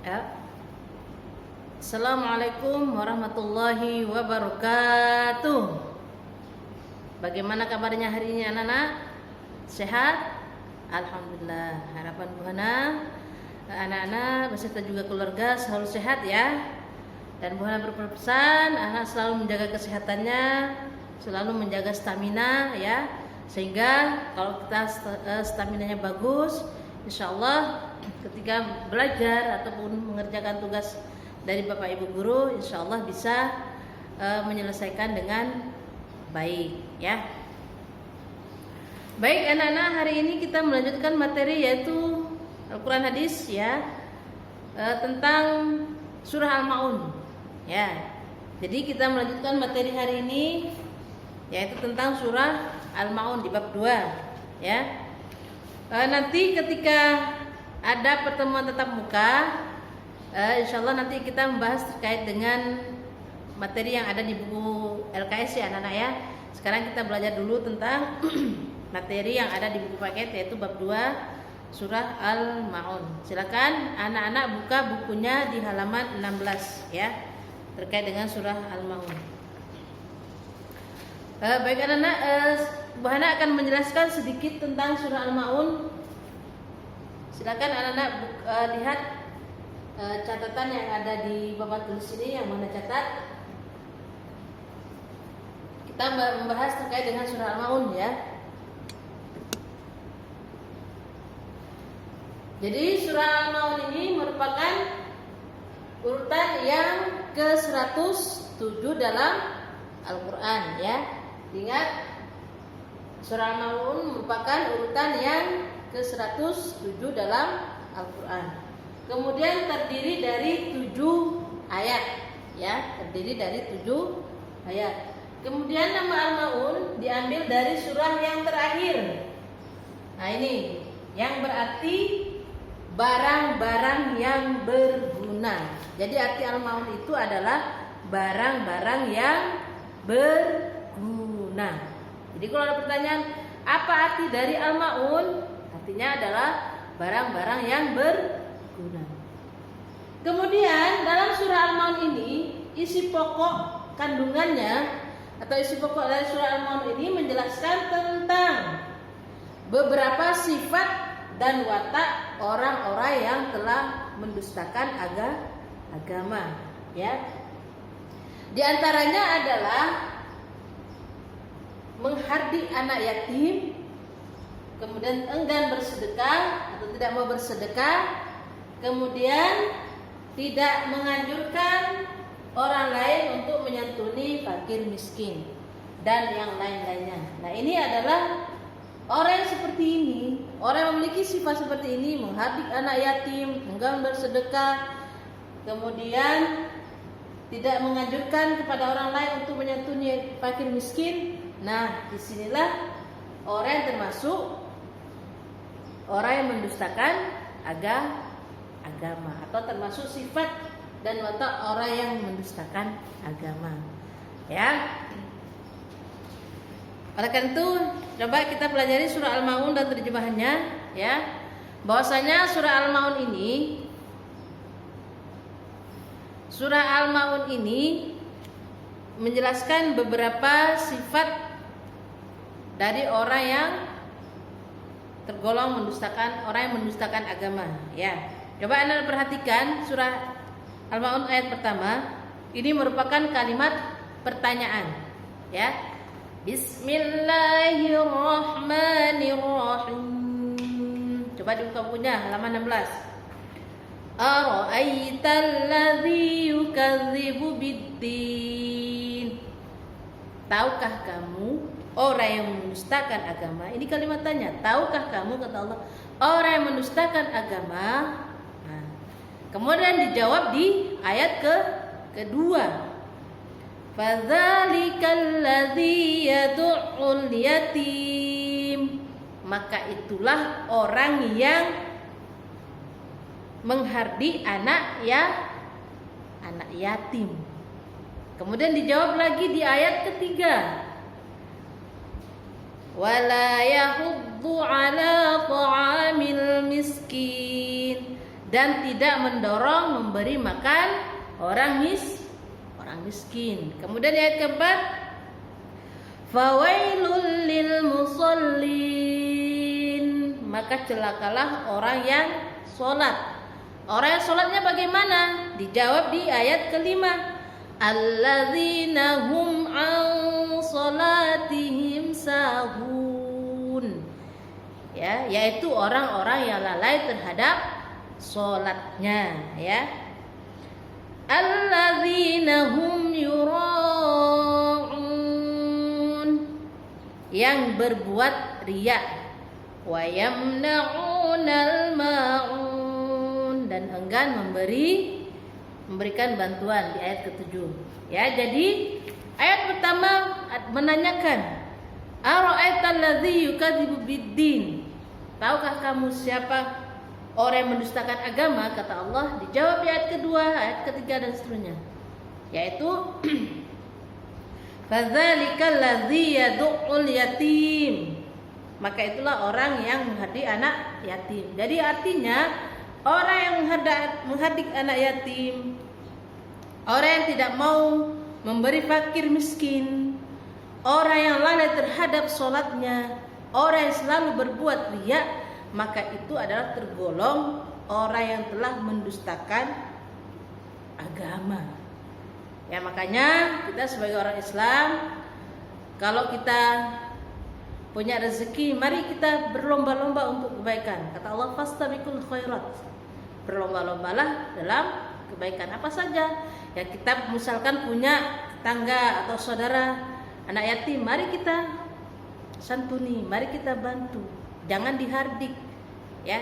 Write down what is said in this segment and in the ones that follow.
Ya. Assalamualaikum warahmatullahi wabarakatuh. Bagaimana kabarnya hari ini anak-anak? Sehat? Alhamdulillah. Harapan Buhana anak-anak beserta juga keluarga selalu sehat ya. Dan Buhana berpesan anak selalu menjaga kesehatannya, selalu menjaga stamina ya. Sehingga kalau kita staminanya bagus, insya Allah ketika belajar ataupun mengerjakan tugas dari Bapak Ibu Guru, insya Allah bisa menyelesaikan dengan baik ya. Baik anak-anak, hari ini kita melanjutkan materi yaitu Al-Quran Hadis ya, tentang surah Al-Ma'un ya. Jadi kita melanjutkan materi hari ini yaitu tentang surah Al-Ma'un di bab 2 ya. Nanti ketika ada pertemuan tatap muka, insya Allah nanti kita membahas terkait dengan materi yang ada di buku LKS ya anak-anak ya. Sekarang kita belajar dulu tentang materi yang ada di buku paket yaitu bab 2 surah Al-Ma'un. Silakan anak-anak buka bukunya di halaman 16 ya, terkait dengan surah Al-Ma'un. Baik anak-anak, Buhana akan menjelaskan sedikit tentang surah Al-Ma'un. Silakan anak-anak lihat catatan yang ada di papan tulis ini yang mana catat. Kita membahas terkait dengan surah Al-Ma'un ya. Jadi surah Al-Ma'un ini merupakan urutan yang ke-107 dalam Al-Quran ya. Ingat, surah Al-Ma'un merupakan urutan yang ke-107 dalam Al-Quran. Kemudian terdiri dari 7 ayat ya, terdiri dari 7 ayat. Kemudian nama Al-Ma'un diambil dari surah yang terakhir. Nah ini yang berarti barang-barang yang berguna. Jadi arti Al-Ma'un itu adalah barang-barang yang berguna. Jadi kalau ada pertanyaan apa arti dari Al-Ma'un, artinya adalah barang-barang yang berguna. Kemudian dalam surah Al-Ma'un ini isi pokok kandungannya atau isi pokok dari surah Al-Ma'un ini menjelaskan tentang beberapa sifat dan watak orang-orang yang telah mendustakan agama ya. Di antaranya adalah menghardik anak yatim, kemudian enggan bersedekah atau tidak mau bersedekah, kemudian tidak menganjurkan orang lain untuk menyantuni fakir miskin dan yang lain-lainnya. Nah ini adalah orang yang seperti ini, orang yang memiliki sifat seperti ini, menghardik anak yatim, enggan bersedekah, kemudian tidak menganjurkan kepada orang lain untuk menyantuni fakir miskin. Nah, disinilah orang yang termasuk orang yang mendustakan agama atau termasuk sifat dan watak orang yang mendustakan agama. Ya. Oleh karena itu, coba kita pelajari surah Al-Ma'un dan terjemahannya ya. Bahwasanya surah Al-Ma'un ini menjelaskan beberapa sifat dari orang yang tergolong mendustakan, orang yang mendustakan agama ya. Coba Anda perhatikan surah Al-Ma'un ayat pertama. Ini merupakan kalimat pertanyaan ya. Bismillahirrahmanirrahim. Coba dibuka bukunya halaman 16. Ara'aital ladzi yukadzibu biddin. Tahukah kamu orang yang mendustakan agama? Ini kalimat tanya. Tahukah kamu, kata Allah, orang yang mendustakan agama? Nah, kemudian dijawab di ayat kedua. Fadzalikal ladzi yad'ul yatim. Maka itulah orang yang menghardik anak yatim. Kemudian dijawab lagi di ayat ketiga. Wala yahuddu ala ta'amil miskin. dan tidak mendorong memberi makan orang miskin. Kemudian ayat keempat, fawailul lil musallin, maka celakalah orang yang sholat. Orang yang sholatnya bagaimana? Dijawab di ayat kelima, alladzina hum an sholatihim sahun, ya, yaitu orang-orang yang lalai terhadap sholatnya, ya. Alladzina hum yura'un, yang berbuat riya, wa yamna'unal ma'un, dan enggan memberikan bantuan di ayat ke-7. Ya, jadi ayat pertama menanyakan, ara'aital ladzi yukadzibu biddin, tahukah kamu siapa orang yang mendustakan agama? Kata Allah. Dijawab di ayat kedua, ayat ketiga dan seterusnya, yaitu fadzalikal ladzi yad'ul yatim, maka itulah orang yang menghardik anak yatim. Jadi artinya orang yang menghardik anak yatim, orang yang tidak mau memberi fakir miskin, orang yang lalai terhadap sholatnya, orang yang selalu berbuat riya, maka itu adalah tergolong orang yang telah mendustakan agama. Ya, makanya kita sebagai orang Islam, kalau kita punya rezeki, mari kita berlomba-lomba untuk kebaikan. Kata Allah, fastabiqul khairat, berlomba-lombalah dalam kebaikan apa saja. Ya, kita misalkan punya tetangga atau saudara anak yatim, mari kita santuni, mari kita bantu. Jangan dihardik, ya,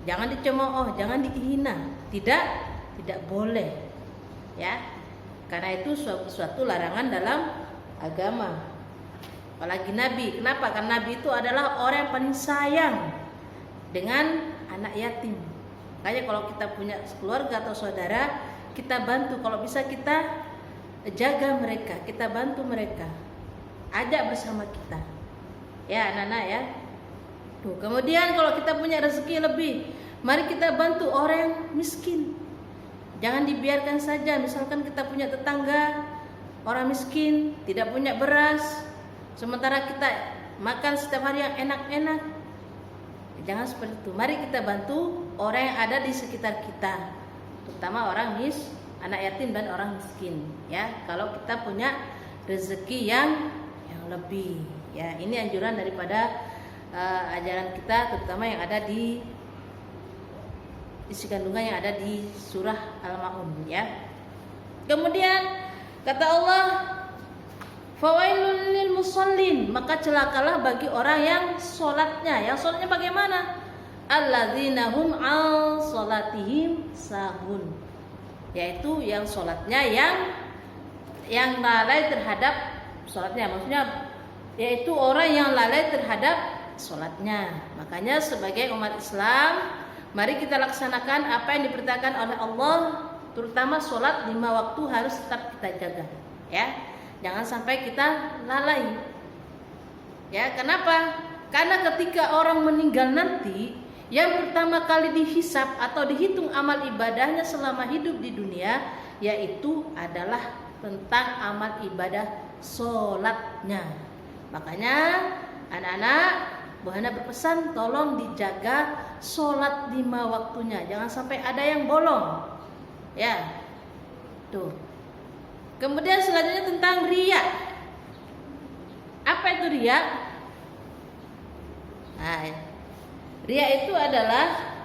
jangan dicemooh, jangan dihina, tidak boleh, ya, karena itu suatu larangan dalam agama. Apalagi Nabi, kenapa? Karena Nabi itu adalah orang yang paling sayang dengan anak yatim. Makanya kalau kita punya keluarga atau saudara, kita bantu, kalau bisa kita jaga mereka, kita bantu mereka, ajak bersama kita, ya anak-anak, ya. Tuh, kemudian kalau kita punya rezeki lebih, mari kita bantu orang yang miskin. Jangan dibiarkan saja. Misalkan kita punya tetangga orang miskin, tidak punya beras, sementara kita makan setiap hari yang enak-enak. Jangan seperti itu. Mari kita bantu orang yang ada di sekitar kita, terutama anak yatim dan orang miskin, ya. Kalau kita punya rezeki yang lebih, ya. Ini anjuran daripada ajaran kita, terutama yang ada di isi kandungan yang ada di surah Al-Ma'un, ya. Kemudian kata Allah, fawailul lil musallin, maka celakalah bagi orang yang sholatnya bagaimana? Alladzina hum an sholatihim sahun, yaitu yang sholatnya yang lalai terhadap sholatnya, maksudnya yaitu orang yang lalai terhadap sholatnya. Makanya sebagai umat Islam, mari kita laksanakan apa yang diperintahkan oleh Allah, terutama sholat 5 waktu harus tetap kita jaga, ya. Jangan sampai kita lalai, ya. Kenapa? Karena ketika orang meninggal nanti, yang pertama kali dihisab atau dihitung amal ibadahnya selama hidup di dunia, yaitu adalah tentang amal ibadah sholatnya. Makanya anak-anak, Bu Hana berpesan, tolong dijaga sholat 5 waktunya, jangan sampai ada yang bolong, ya. Tuh. Kemudian selanjutnya tentang riya. Apa itu riya? Nah, riya itu adalah